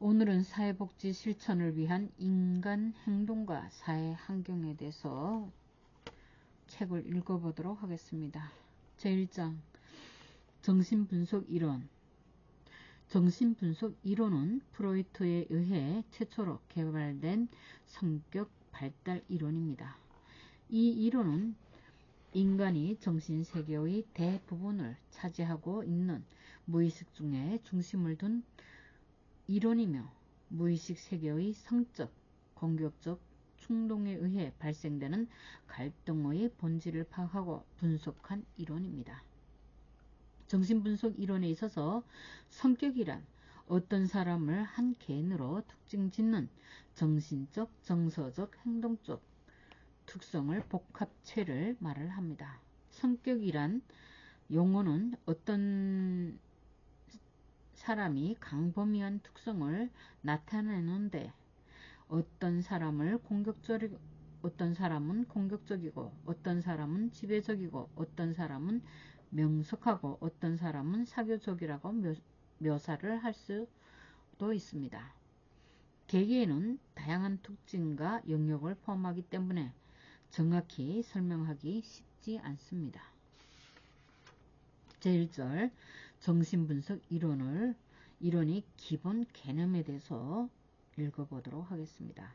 오늘은 사회복지 실천을 위한 인간 행동과 사회 환경에 대해서 책을 읽어보도록 하겠습니다. 제1장 정신분석 이론. 정신분석 이론은 프로이트에 의해 최초로 개발된 성격 발달 이론입니다. 이 이론은 인간이 정신세계의 대부분을 차지하고 있는 무의식 중에 중심을 둔 이론이며 무의식 세계의 성적, 공격적 충동에 의해 발생되는 갈등의 본질을 파악하고 분석한 이론입니다. 정신분석 이론에 있어서 성격이란 어떤 사람을 한 개인으로 특징짓는 정신적, 정서적, 행동적 특성을 복합체를 말을 합니다. 성격이란 용어는 어떤 사람이 강범위한 특성을 나타내는데 어떤 사람은 공격적이고 어떤 사람은 지배적이고 어떤 사람은 명석하고 어떤 사람은 사교적이라고 묘사를 할 수도 있습니다. 개개인은 다양한 특징과 영역을 포함하기 때문에 정확히 설명하기 쉽지 않습니다. 제1절 정신분석 이론의 기본 개념에 대해서 읽어보도록 하겠습니다.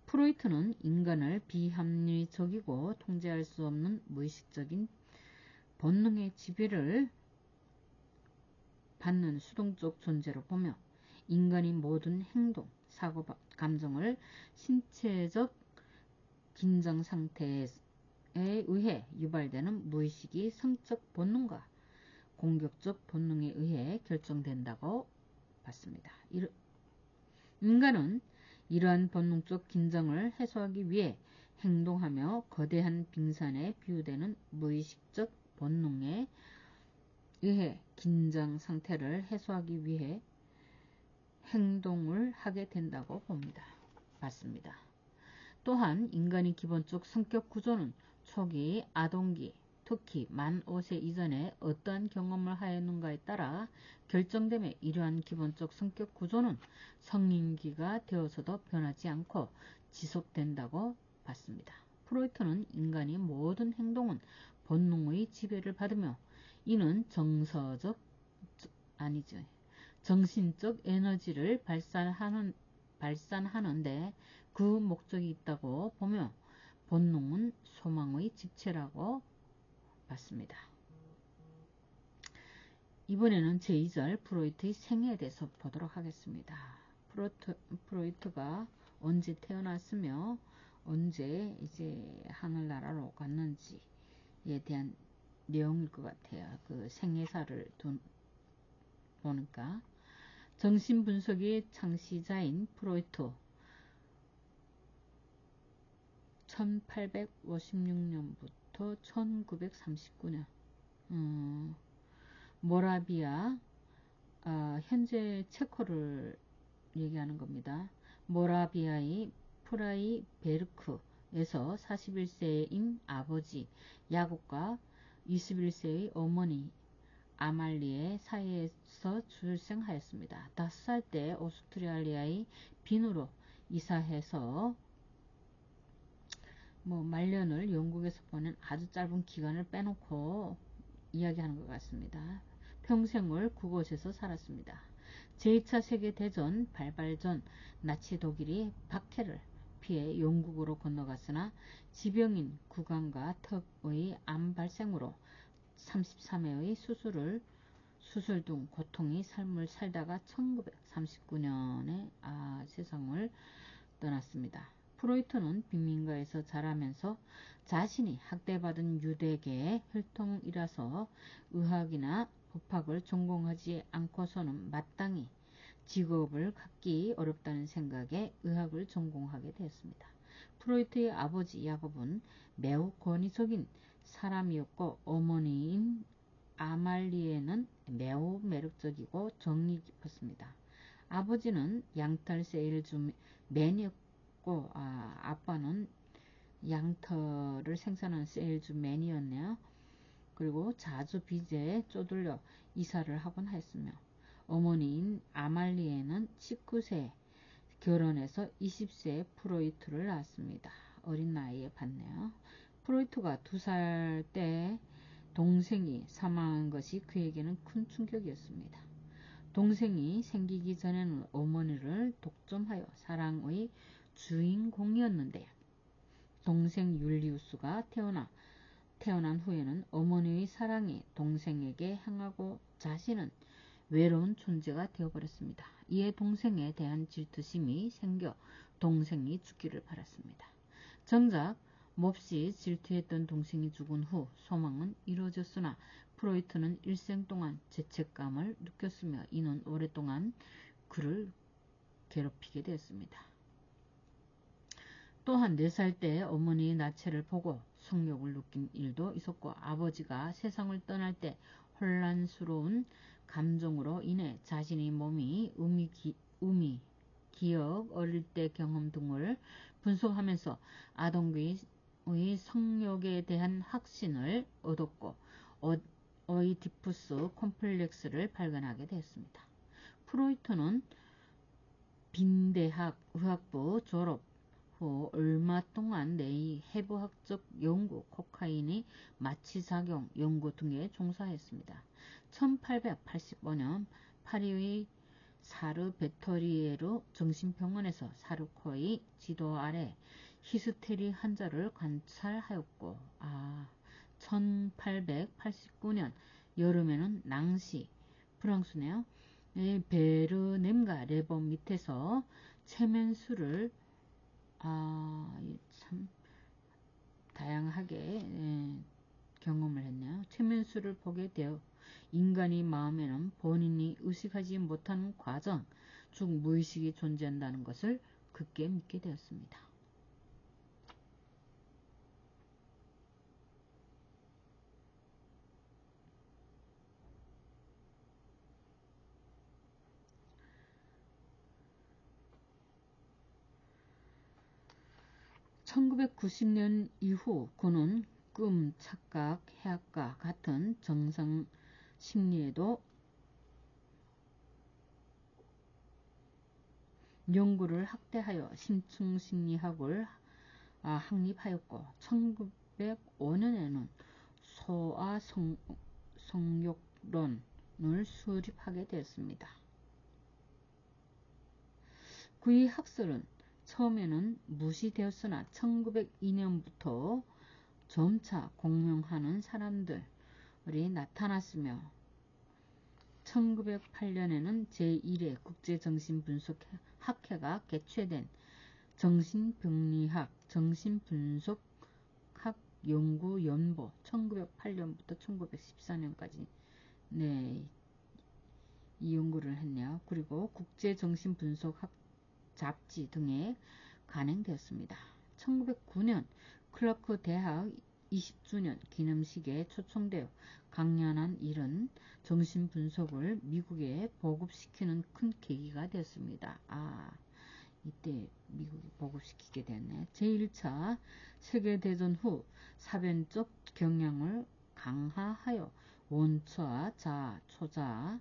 프로이트는 인간을 비합리적이고 통제할 수 없는 무의식적인 본능의 지배를 받는 수동적 존재로 보며 인간의 모든 행동, 사고, 감정을 신체적 긴장 상태에 의해 유발되는 무의식이 성적 본능과 공격적 본능에 의해 결정된다고 봤습니다. 인간은 이러한 본능적 긴장을 해소하기 위해 행동하며 거대한 빙산에 비유되는 무의식적 본능에 의해 긴장 상태를 해소하기 위해 행동을 하게 된다고 봤습니다. 또한 인간의 기본적 성격 구조는 초기 아동기, 특히 만 5세 이전에 어떠한 경험을 하였는가에 따라 결정되며 이러한 기본적 성격 구조는 성인기가 되어서도 변하지 않고 지속된다고 봤습니다. 프로이트는 인간의 모든 행동은 본능의 지배를 받으며 이는 정신적 에너지를 발산하는데 그 목적이 있다고 보며 본능은 소망의 집체라고 봤습니다. 이번에는 제2절 프로이트의 생애에 대해서 보도록 하겠습니다. 프로이트가 언제 태어났으며 언제 이제 하늘나라로 갔는지에 대한 내용일 것 같아요. 그 생애사를 보니까 정신분석의 창시자인 프로이트 1856년부터 1939년 모라비아 현재 체코를 얘기하는 겁니다. 모라비아의 프라이베르크에서 41세인 아버지 야곱과 21세의 어머니 아말리의 사이에서 출생하였습니다. 5살 때 오스트레일리아의 빈으로 이사해서 말년을 영국에서 보낸 아주 짧은 기간을 빼놓고 이야기하는 것 같습니다. 평생을 그곳에서 살았습니다. 제2차 세계대전 발발 전 나치 독일이 박해를 피해 영국으로 건너갔으나 지병인 구강과 턱의 암 발생으로 33회의 수술 등 고통의 삶을 살다가 1939년에 세상을 떠났습니다. 프로이트는 빈민가에서 자라면서 자신이 학대받은 유대계의 혈통이라서 의학이나 법학을 전공하지 않고서는 마땅히 직업을 갖기 어렵다는 생각에 의학을 전공하게 되었습니다. 프로이트의 아버지 야곱은 매우 권위적인 사람이었고 어머니인 아말리에는 매우 매력적이고 정이 깊었습니다. 아버지는 양털 세일즈맨이었고 아빠는 양털을 생산하는 세일즈맨이었네요. 그리고 자주 빚에 쪼들려 이사를 하곤 했으며 어머니인 아말리에는 19세 결혼해서 20세에 프로이트를 낳았습니다. 어린 나이에 봤네요. 프로이트가 2살 때 동생이 사망한 것이 그에게는 큰 충격이었습니다. 동생이 생기기 전에는 어머니를 독점하여 사랑의 주인공이었는데 동생 율리우스가 태어난 후에는 어머니의 사랑이 동생에게 향하고 자신은 외로운 존재가 되어버렸습니다. 이에 동생에 대한 질투심이 생겨 동생이 죽기를 바랐습니다. 정작 몹시 질투했던 동생이 죽은 후 소망은 이루어졌으나 프로이트는 일생 동안 죄책감을 느꼈으며 이는 오랫동안 그를 괴롭히게 되었습니다. 또한 4살 때 어머니의 나체를 보고 성욕을 느낀 일도 있었고 아버지가 세상을 떠날 때 혼란스러운 감정으로 인해 자신의 몸이 기억, 어릴 때 경험 등을 분석하면서 아동의 성욕에 대한 확신을 얻었고 어이디푸스 콤플렉스를 발견하게 되었습니다. 프로이트는 빈대학 의학부 졸업 후 얼마 동안 내해부학적 연구, 코카인의 마취작용 연구 등에 종사했습니다. 1885년 파리의 사르 베터리에르 정신병원에서 사르코의 지도 아래 히스테리 환자를 관찰하였고 1889년 여름에는 낭시, 프랑스네요. 베르넴과 레버 밑에서 체면수를 참 다양하게 경험을 했네요. 체면수를 보게 되어 인간의 마음에는 본인이 의식하지 못하는 과정, 즉 무의식이 존재한다는 것을 굳게 믿게 되었습니다. (1990년) 이후 그는 꿈, 착각, 해악과 같은 정상 심리에도 연구를 확대하여 심층심리학을 확립하였고 1905년에는 소아성욕론을 수립하게 되었습니다. 그의 학설은 처음에는 무시되었으나 1902년부터 점차 공명하는 사람들이 나타났으며 1908년에는 제1회 국제정신분석학회가 개최된 정신병리학 정신분석학 연구연보 1908년부터 1914년까지 이 연구를 했네요. 그리고 국제정신분석학 잡지 등에 간행되었습니다. 1909년 클러크 대학 20주년 기념식에 초청되어 강연한 일은 정신분석을 미국에 보급시키는 큰 계기가 되었습니다. 이때 미국이 보급시키게 됐네. 제1차 세계대전 후 사변적 경향을 강화하여 원초와 자아, 초자아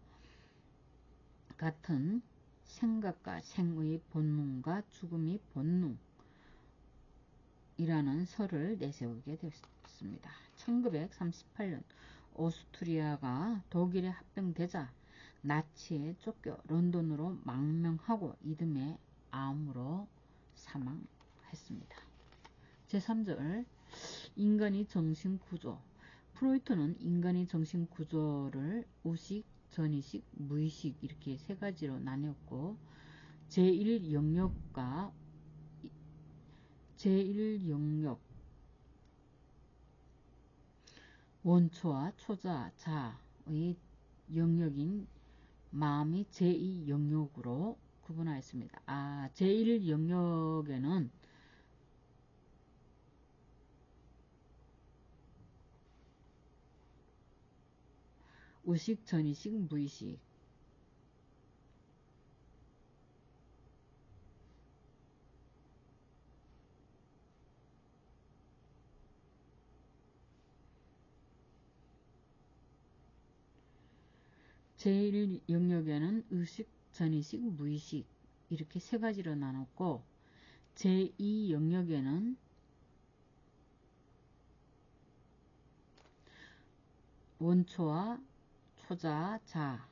같은 생각과 생의 본능과 죽음의 본능이라는 설을 내세우게 되었습니다. 1938년 오스트리아가 독일에 합병되자 나치에 쫓겨 런던으로 망명하고 이듬해 암으로 사망했습니다. 제3절 인간의 정신구조. 프로이트는 인간의 정신구조를 의식, 전의식, 무의식 이렇게 3가지로 나뉘었고 제1영역과 제1영역 원초와 초자, 자의 영역인 마음이 제2영역으로 구분하였습니다. 제1영역에는 의식, 전의식, 무의식 제1 영역에는 의식, 전의식, 무의식 이렇게 세 가지로 나눴고 제2 영역에는 원초와 초자, 자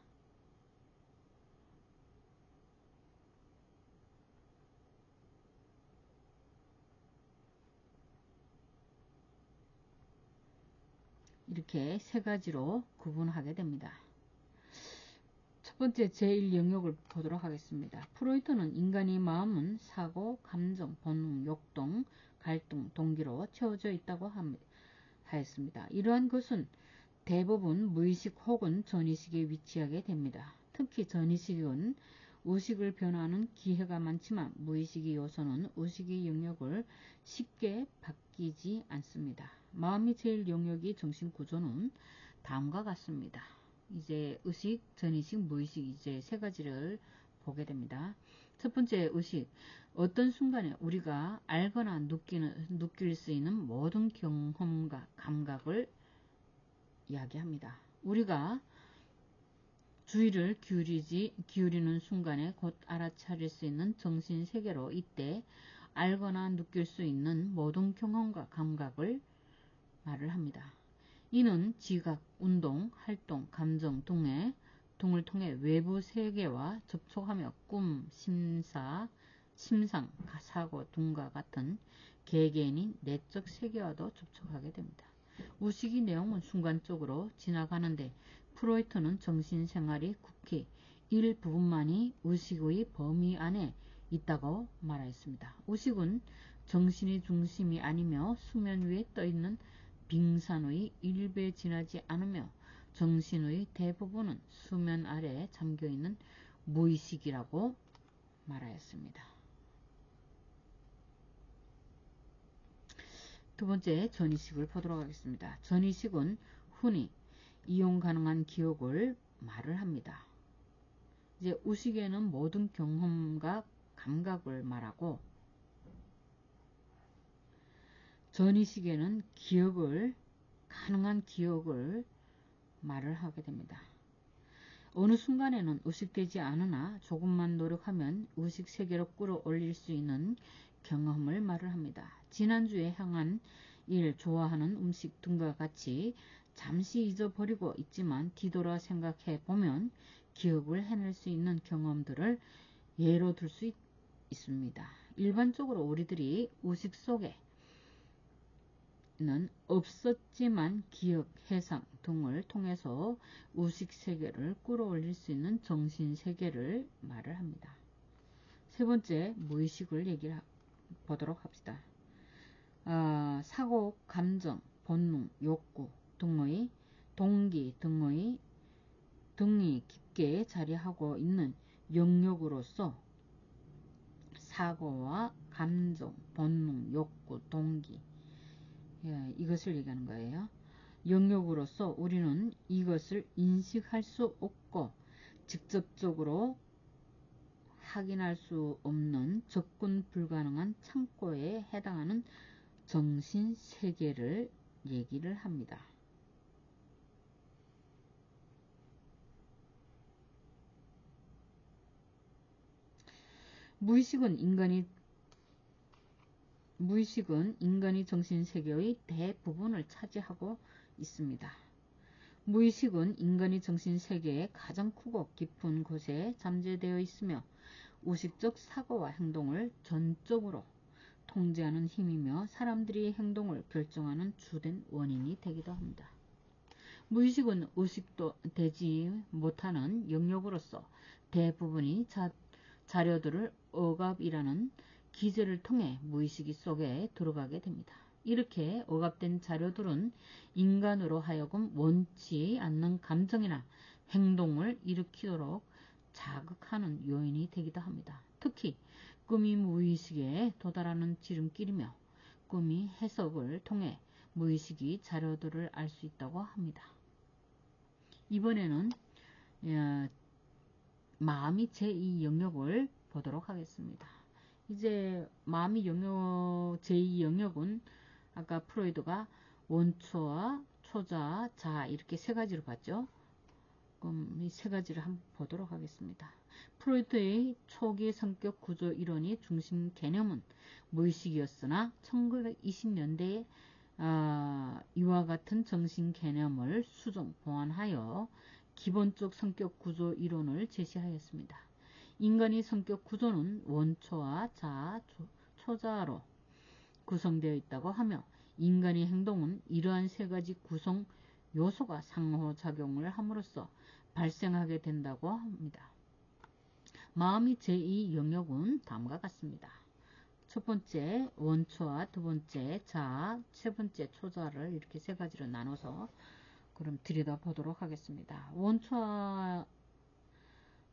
이렇게 세 가지로 구분하게 됩니다. 첫 번째 제1영역을 보도록 하겠습니다. 프로이트는 인간의 마음은 사고, 감정, 본능, 욕동, 갈등, 동기로 채워져 있다고 하였습니다. 이러한 것은 대부분 무의식 혹은 전의식에 위치하게 됩니다. 특히 전의식은 의식을 변화하는 기회가 많지만 무의식의 요소는 의식의 영역을 쉽게 바뀌지 않습니다. 마음의 제1영역의 정신구조는 다음과 같습니다. 이제 의식, 전의식, 무의식 이제 세 가지를 보게 됩니다. 첫 번째 의식, 어떤 순간에 우리가 알거나 느낄 수 있는 모든 경험과 감각을 이야기합니다. 우리가 주의를 기울이는 순간에 곧 알아차릴 수 있는 정신세계로 이때 알거나 느낄 수 있는 모든 경험과 감각을 말을 합니다. 이는 지각, 운동, 활동, 감정 등을 통해 외부 세계와 접촉하며 꿈, 심상, 사고 등과 같은 개개인인 내적 세계와도 접촉하게 됩니다. 의식의 내용은 순간적으로 지나가는데 프로이트는 정신생활이 국히 일부분만이 의식의 범위 안에 있다고 말하였습니다. 의식은 정신의 중심이 아니며 수면 위에 떠있는 빙산의 일부에 지나지 않으며 정신의 대부분은 수면 아래에 잠겨있는 무의식이라고 말하였습니다. 두 번째 전의식을 보도록 하겠습니다. 전의식은 흔히 이용 가능한 기억을 말을 합니다. 이제 의식에는 모든 경험과 감각을 말하고 전의식에는 가능한 기억을 말을 하게 됩니다. 어느 순간에는 의식되지 않으나 조금만 노력하면 의식 세계로 끌어올릴 수 있는 경험을 말을 합니다. 지난주에 향한 일, 좋아하는 음식 등과 같이 잠시 잊어버리고 있지만 뒤돌아 생각해 보면 기억을 해낼 수 있는 경험들을 예로 들 수 있습니다. 일반적으로 우리들이 의식 속에 는 없었지만 기억, 해상 등을 통해서 의식 세계를 끌어올릴 수 있는 정신 세계를 말을 합니다. 세 번째 무의식을 보도록 합시다. 사고, 감정, 본능, 욕구 등의 동기 등이 깊게 자리하고 있는 영역으로서 사고와 감정, 본능, 욕구, 동기 이것을 얘기하는 거예요. 영역으로서 우리는 이것을 인식할 수 없고 직접적으로 확인할 수 없는 접근 불가능한 창고에 해당하는 정신세계를 얘기를 합니다. 무의식은 인간의 정신세계의 대부분을 차지하고 있습니다. 무의식은 인간의 정신세계의 가장 크고 깊은 곳에 잠재되어 있으며 의식적 사고와 행동을 전적으로 통제하는 힘이며 사람들의 행동을 결정하는 주된 원인이 되기도 합니다. 무의식은 의식도 되지 못하는 영역으로서 대부분의 자료들을 억압이라는 기제를 통해 무의식 속에 들어가게 됩니다. 이렇게 억압된 자료들은 인간으로 하여금 원치 않는 감정이나 행동을 일으키도록 자극하는 요인이 되기도 합니다. 특히 꿈이 무의식에 도달하는 지름길이며 꿈이 해석을 통해 무의식이 자료들을 알 수 있다고 합니다. 이번에는 마음이 제2 영역을 보도록 하겠습니다. 이제 마음의 영역, 제2 영역은 아까 프로이드가 원초와 초자, 자 이렇게 세 가지로 봤죠. 그럼 이 세 가지를 한번 보도록 하겠습니다. 프로이트의 초기 성격 구조 이론이 중심 개념은 무의식이었으나 1920년대에 이와 같은 정신 개념을 수정 보완하여 기본적 성격 구조 이론을 제시하였습니다. 인간의 성격 구조는 원초와 자아, 초자아로 구성되어 있다고 하며 인간의 행동은 이러한 세 가지 구성 요소가 상호작용을 함으로써 발생하게 된다고 합니다. 마음의 제2 영역은 다음과 같습니다. 첫 번째 원초와 두 번째 자아, 세 번째 초자를 이렇게 세 가지로 나눠서 그럼 들여다보도록 하겠습니다.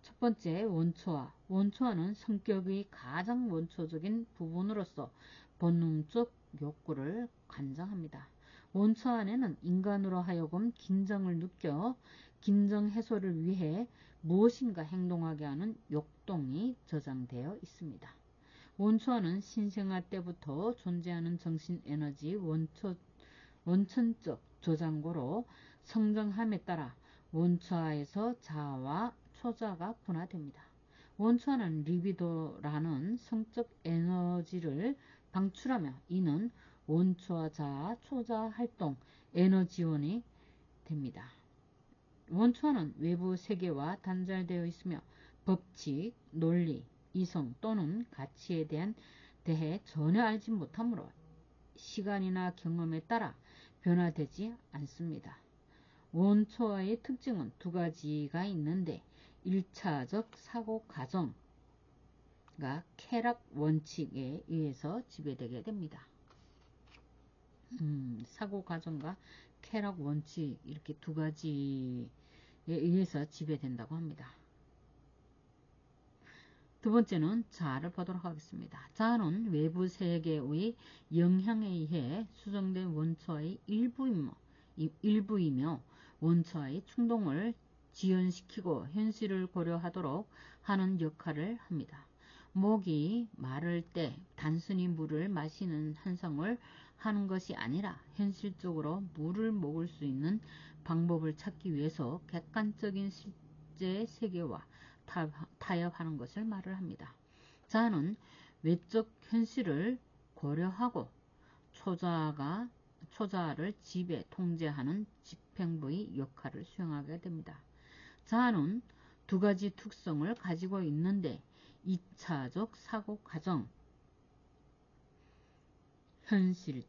첫 번째 원초와는 성격의 가장 원초적인 부분으로서 본능적 욕구를 관장합니다. 원초 안에는 인간으로 하여금 긴장을 느껴 긴장 해소를 위해 무엇인가 행동하게 하는 욕동이 저장되어 있습니다. 원초와는 신생아 때부터 존재하는 정신에너지 원천적 저장고로 성장함에 따라 원초아에서 자아와 초자가 분화됩니다. 원초아는 리비도라는 성적 에너지를 방출하며 이는 원초아 자아, 초자 활동 에너지원이 됩니다. 원초아는 외부 세계와 단절되어 있으며 법칙, 논리, 이성 또는 가치에 대해 전혀 알지 못하므로 시간이나 경험에 따라 변화되지 않습니다. 원초아의 특징은 두 가지가 있는데 1차적 사고 과정과 쾌락 원칙에 의해서 지배되게 됩니다. 사고 과정과 쾌락 원칙 이렇게 두 가지에 의해서 지배된다고 합니다. 두 번째는 자아를 보도록 하겠습니다. 자아는 외부 세계의 영향에 의해 수정된 원초아의 일부이며 원초아의 충동을 지연시키고 현실을 고려하도록 하는 역할을 합니다. 목이 마를 때 단순히 물을 마시는 현상을 하는 것이 아니라 현실적으로 물을 먹을 수 있는 방법을 찾기 위해서 객관적인 실제 세계와 타협하는 것을 말을 합니다. 자아는 외적 현실을 고려하고 초자아를 지배, 통제하는 집행부의 역할을 수행하게 됩니다. 자아는 두 가지 특성을 가지고 있는데 2차적 사고 과정, 현실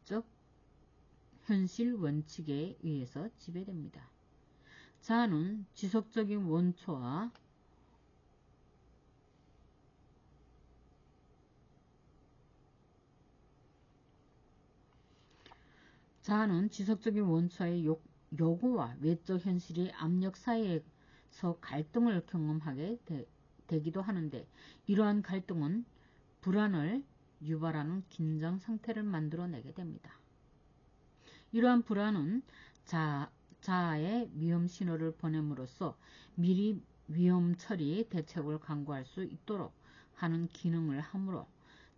원칙에 의해서 지배됩니다. 자아는 지속적인 원초와 원초의 요구와 외적 현실의 압력 사이에서 갈등을 경험하게 되기도 하는데 이러한 갈등은 불안을 유발하는 긴장 상태를 만들어내게 됩니다. 이러한 불안은 자아에 위험 신호를 보냄으로써 미리 위험 처리 대책을 강구할 수 있도록 하는 기능을 하므로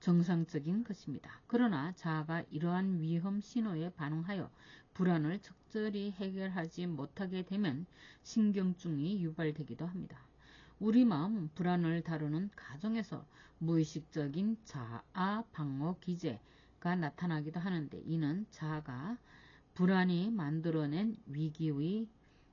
정상적인 것입니다. 그러나 자아가 이러한 위험 신호에 반응하여 불안을 적절히 해결하지 못하게 되면 신경증이 유발되기도 합니다. 우리 마음은 불안을 다루는 과정에서 무의식적인 자아 방어 기제가 나타나기도 하는데 이는 자아가 불안이 만들어낸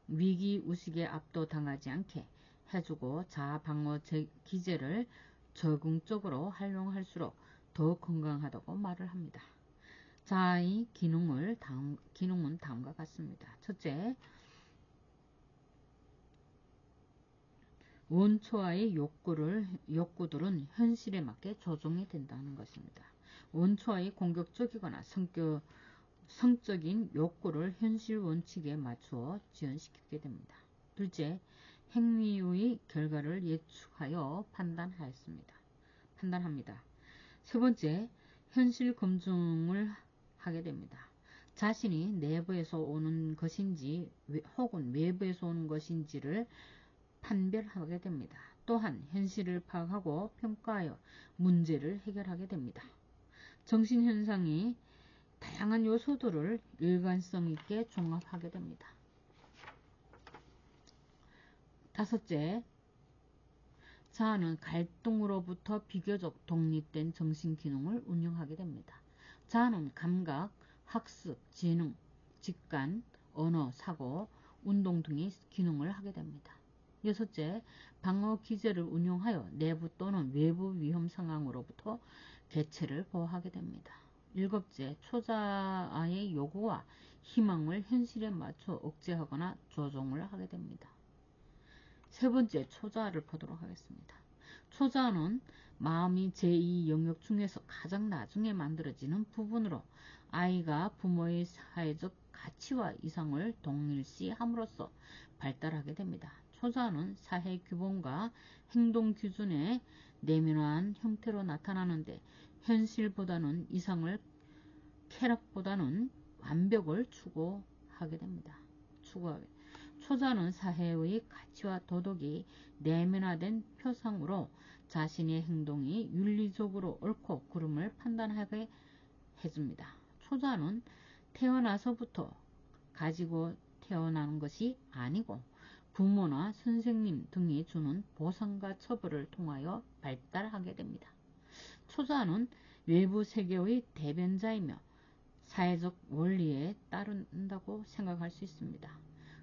위기의식에 압도당하지 않게 해주고 자아 방어 기제를 적응적으로 활용할수록 더 건강하다고 말을 합니다. 자아의 기능은 다음과 같습니다. 첫째, 원초아의 욕구들은 현실에 맞게 조정이 된다는 것입니다. 원초아의 공격적이거나 성적인 욕구를 현실 원칙에 맞추어 지연시키게 됩니다. 둘째, 행위의 결과를 예측하여 판단합니다. 세 번째, 현실 검증을 하게 됩니다. 자신이 내부에서 오는 것인지 혹은 외부에서 오는 것인지를 판별하게 됩니다. 또한 현실을 파악하고 평가하여 문제를 해결하게 됩니다. 정신현상이 다양한 요소들을 일관성 있게 종합하게 됩니다. 다섯째, 자아는 갈등으로부터 비교적 독립된 정신기능을 운영하게 됩니다. 자아는 감각, 학습, 지능, 직관, 언어, 사고, 운동 등의 기능을 하게 됩니다. 여섯째, 방어 기제를 운용하여 내부 또는 외부 위험 상황으로부터 개체를 보호하게 됩니다. 일곱째, 초자아의 요구와 희망을 현실에 맞춰 억제하거나 조종을 하게 됩니다. 세 번째, 초자아를 보도록 하겠습니다. 초자아는 마음이 제2 영역 중에서 가장 나중에 만들어지는 부분으로 아이가 부모의 사회적 가치와 이상을 동일시함으로써 발달하게 됩니다. 초자아는 사회 규범과 행동 기준의 내면화한 형태로 나타나는데 현실보다는 이상을, 쾌락보다는 완벽을 추구하게 됩니다. 초자아는 사회의 가치와 도덕이 내면화된 표상으로 자신의 행동이 윤리적으로 옳고 그름을 판단하게 해줍니다. 초자아는 태어나서부터 가지고 태어나는 것이 아니고 부모나 선생님 등이 주는 보상과 처벌을 통하여 발달하게 됩니다. 초자아는 외부 세계의 대변자이며 사회적 원리에 따른다고 생각할 수 있습니다.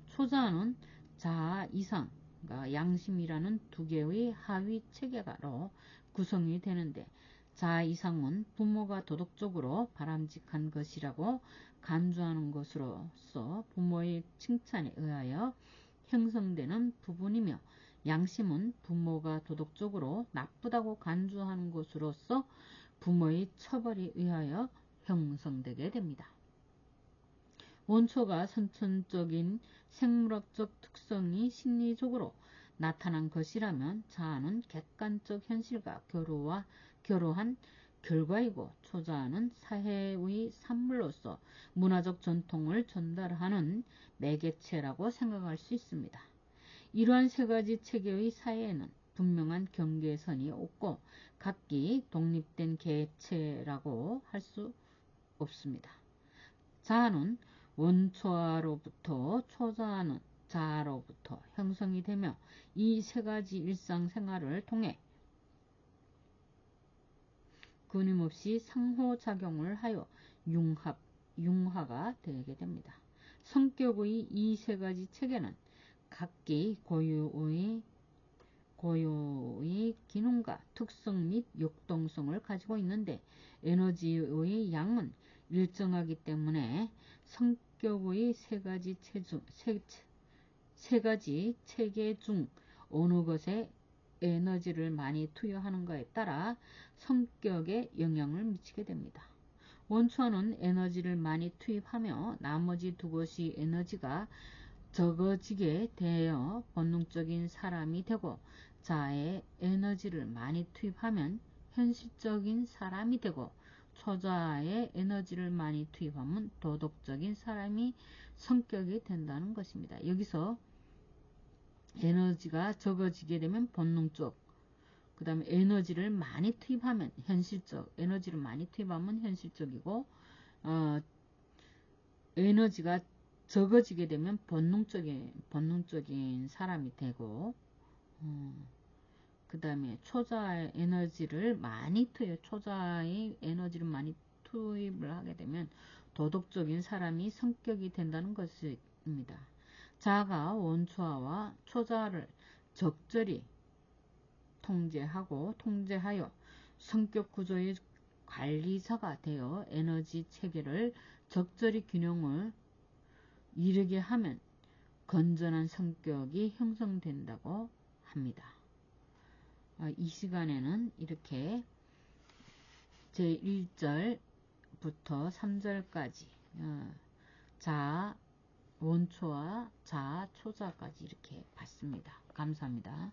초자아는 자아 이상, 양심이라는 두 개의 하위 체계로 구성이 되는데 자아 이상은 부모가 도덕적으로 바람직한 것이라고 간주하는 것으로서 부모의 칭찬에 의하여 형성되는 부분이며 양심은 부모가 도덕적으로 나쁘다고 간주하는 것으로서 부모의 처벌에 의하여 형성되게 됩니다. 원초가 선천적인 생물학적 특성이 심리적으로 나타난 것이라면 자아는 객관적 현실과 교로한 결과이고 초자아는 사회의 산물로서 문화적 전통을 전달하는 매개체라고 생각할 수 있습니다. 이러한 세 가지 체계의 사이에는 분명한 경계선이 없고 각기 독립된 개체라고 할 수 없습니다. 자아는 원초아로부터 초자아는 자아로부터 형성이 되며 이 세 가지 일상생활을 통해 끊임없이 상호작용을 하여 융화가 되게 됩니다. 성격의 이 세 가지 체계는 각기 고유의 기능과 특성 및 역동성을 가지고 있는데 에너지의 양은 일정하기 때문에 성격의 세 가지 체계 중 어느 것에 에너지를 많이 투여하는가에 따라 성격에 영향을 미치게 됩니다. 원초는 에너지를 많이 투입하며 나머지 두 것이 에너지가 적어지게 되어 본능적인 사람이 되고 자아에 에너지를 많이 투입하면 현실적인 사람이 되고 초자아에 에너지를 많이 투입하면 도덕적인 사람이 성격이 된다는 것입니다. 여기서 에너지가 적어지게 되면 본능적, 그 다음에 에너지를 많이 투입하면 현실적이고 에너지가 적어지게 되면 본능적인 사람이 되고 그 다음에 초자아의 에너지를 많이 투입을 하게 되면 도덕적인 사람이 성격이 된다는 것입니다. 자아가 원초아와 초자아를 적절히 통제하여 성격 구조의 관리자가 되어 에너지 체계를 적절히 균형을 이루게 하면 건전한 성격이 형성된다고 합니다. 이 시간에는 이렇게 제1절부터 3절까지 자아 원초와 자아 초자까지 이렇게 봤습니다. 감사합니다.